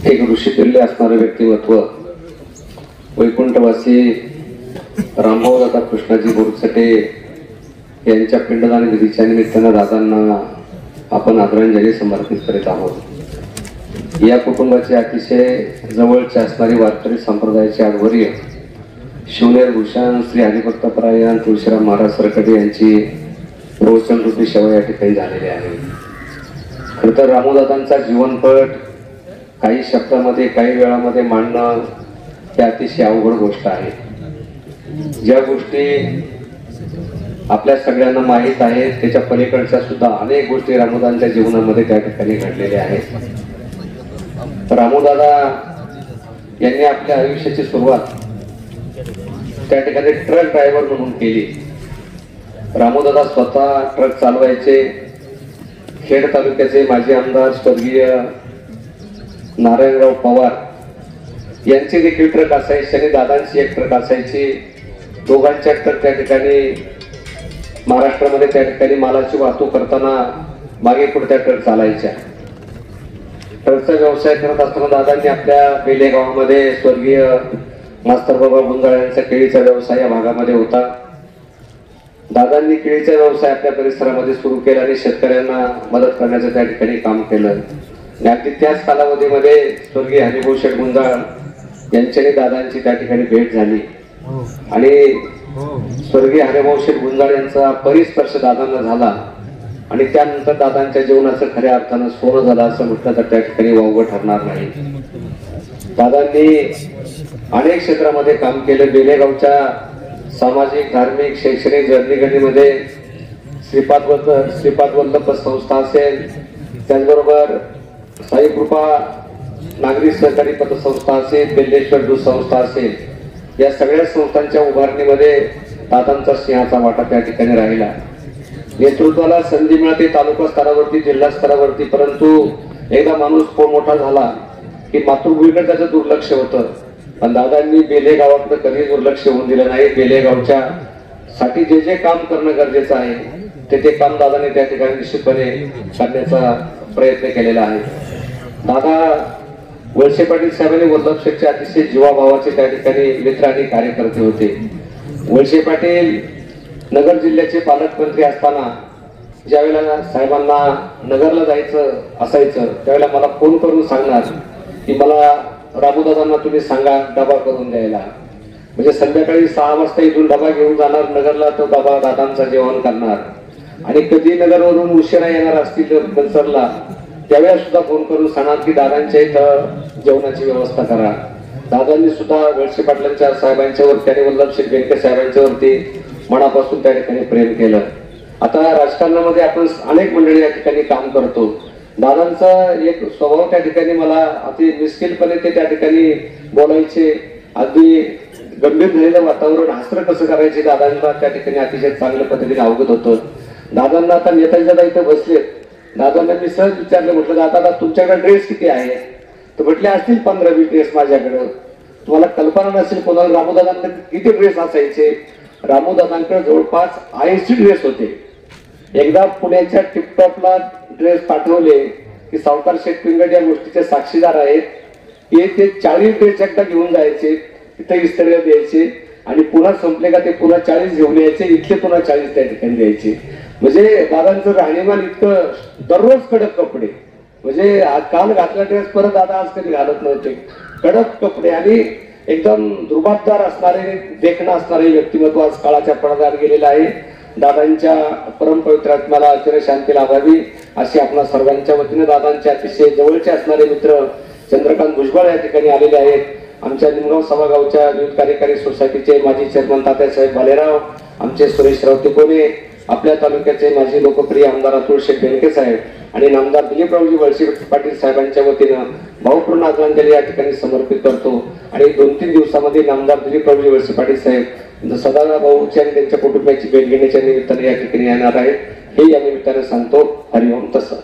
एक ऋषितुल्य असणारे व्यक्तिमत्व वैकुंठवासी रामभाऊ दादा कृष्णाजी बोरचटे यांच्या पिंडदान विधीच्या निमित्तानं दादांना आपण आदरांजली समर्पित करीत आहोत। या कुटुंबाचे अतिशय जवळचे असणारी वारकरी संप्रदायाचे आध्वर्य शिवनेर भूषण श्री हरिभक्तपरायण तुळशीराम महाराज सरकडे यांची प्रवचन रूपी सेवा या ठिकाणी झालेली आहे। खरं तर रामूदादांचा जीवनपट काही शब्दामध्ये काही वेळामध्ये मांडणं ही अतिशय अवघड गोष्ट आहे। ज्या गोष्टी आपल्या सगळ्यांना माहीत आहेत त्याच्या पलीकडच्या सुद्धा अनेक गोष्टी रामूदादांच्या जीवनामध्ये त्या ठिकाणी घडलेल्या आहेत। रामूदादा यांनी आपल्या आयुष्याची सुरुवात त्या ठिकाणी ट्रक ड्रायव्हर म्हणून केली। रामूदादा स्वतः ट्रक चालवायचे। खेड तालुक्याचे माजी आमदार स्वर्गीय नारायणराव पवार यांची देखील ट्रक असायची आणि दादांची एक ट्रक असायची। दोघांच्या ट्रक त्या ठिकाणी महाराष्ट्रामध्ये त्या ठिकाणी मालाची वाहतूक करताना मागे पुढे त्या ट्रक चालायच्या। ट्रकचा व्यवसाय करत असताना दादांनी आपल्या बेले गावामध्ये स्वर्गीय मास्तर बाबा गुंजाळ यांचा केळीचा व्यवसाय या भागामध्ये होता। दादांनी केळीचा व्यवसाय आपल्या परिसरामध्ये सुरू केला आणि शेतकऱ्यांना मदत करण्याचं त्या ठिकाणी काम केलं। अगदी त्याच कालावधीमध्ये स्वर्गीय हरिभाऊ शेठ गुंजाळ यांच्याने दादांची त्या ठिकाणी भेट झाली आणि स्वर्गीय हरिभाऊ शेठ गुंजाळ यांचा परिस्पर्श दादांना झाला आणि त्यानंतर दादांच्या जीवनाचं खऱ्या अर्थानं सोनं झालं असं म्हटलं तर त्या ठिकाणी वावगं ठरणार नाही। दादांनी अनेक क्षेत्रामध्ये काम केलं। बेलेगावच्या सामाजिक धार्मिक शैक्षणिक जडणघडणीमध्ये श्रीपाद वल्लभ संस्था असेल, त्याचबरोबर साई कृपा नागरी सहकारी पतसंस्था असेल, बेल्लेश्वर दूध संस्था असेल, या सगळ्या संस्थांच्या उभारणीमध्ये दादांचा सिंहाचा वाटा त्या ठिकाणी राहिला। नेतृत्वाला संधी मिळते तालुका स्तरावरती जिल्हा स्तरावरती, परंतु एकदा माणूस मोठा झाला की मातृभूमीकडे त्याचं दुर्लक्ष होतं। पण दादांनी बेले गावाकडे कधी दुर्लक्ष होऊन दिलं नाही। बेले गावच्या साठी जे जे काम करणं गरजेचं आहे ते काम दादाने त्या ठिकाणी निश्चितपणे करण्याचा प्रयत्न केलेला आहे। दादा वळसे पाटील साहेबांनी वल्लभ शेठचे अतिशय जीवाभावाचे त्या ठिकाणी मित्र आणि कार्यकर्ते होते। वळसे पाटील नगर जिल्ह्याचे पालकमंत्री असताना ज्यावेळेला साहेबांना नगरला जायचं असायचं त्यावेळेला मला फोन करून सांगणार की मला रामूदादांना तुम्ही सांगा डबा करून द्यायला। म्हणजे संध्याकाळी 6 वाजता इथून डबा घेऊन जाणार नगरला, तो डबा दादांचा जेवण करणार आणि कधी नगरवरून उशिरा येणार असतील बनसरला त्यावेळेस सुद्धा फोन करून सांगणार की दादांच्या इथं जेवणाची व्यवस्था करा। दादांनी सुद्धा वळसे पाटलांच्या साहेबांच्यावरती आणि वल्लभ शेठ बेनके साहेबांच्यावरती मनापासून त्या ठिकाणी प्रेम केलं। आता राजकारणामध्ये आपण अनेक मंडळी या ठिकाणी काम करतो। दादांचा एक स्वभाव त्या ठिकाणी मला अति मिस्किलपणे ते त्या ठिकाणी बोलायचे। अगदी गंभीर झालेलं वातावरण हास्त्र कसं करायचे दादांना त्या ठिकाणी अतिशय चांगल्या पद्धतीने अवगत होतं। दादांना आता नेताजी दादा इथं बसलेत, दादांना मी सहज विचारलं, म्हटलं दादा तुमच्याकडे ड्रेस किती आहे? तर म्हटले असतील 15-20 ड्रेस माझ्याकडे। तुम्हाला कल्पना नसेल कोणाला रामूदादांकडे किती ड्रेस असायचे। रामूदादांकडे जवळपास 80 ड्रेस होते। एकदा पुण्याच्या टिपटॉपला ड्रेस पाठवले की सावकार शेठ पिंगट या गोष्टीचे साक्षीदार आहेत की ते 40 ड्रेस एकदा घेऊन जायचे, तिथे इस्त्रीला द्यायचे आणि पुन्हा संपले का ते पुन्हा 40 घेऊन यायचे, इथले पुन्हा 40 त्या ठिकाणी द्यायचे। म्हणजे दादांचं राहणीमान इतकं दररोज कडक कपडे, म्हणजे काल घातला ड्रेस परत दादा आज कधी घालत नव्हते। कडक कपडे आणि एकदम दुर्बाबदार असणारे देखणं असणारे व्यक्तिमत्व आज काळाच्या पडद्यावर गेलेलं आहे। दादांच्या परमपवित्र आत्म्याला चिरशांती लाभावी अशी आपल्या सर्वांच्या वतीने दादांचे अतिशय जवळचे असणारे मित्र चंद्रकांत भुजबळ या ठिकाणी आलेले आहेत। आमच्या निमगाव सभागावच्या युथ कार्यकारी सोसायटीचे माजी चेअरमन तात्यासाहेब भालेराव, आमचे सुरेश राव तिकोने, आपल्या तालुक्याचे माजी लोकप्रिय आमदार अतुल शेठ बेनके साहेब आणि नामदार दिलीपरावजी वळसे पाटील साहेबांच्या वतीनं भावपूर्ण आदरांजली या ठिकाणी समर्पित करतो। आणि 2-3 दिवसामध्ये नामदार दिलीपरावजी वळसे पाटील साहेब सदाभाऊची आणि त्यांच्या कुटुंबाची भेट घेण्याच्या निमित्ताने या ठिकाणी येणार आहेत, हे या निमित्ताने सांगतो। हरिओम तसं।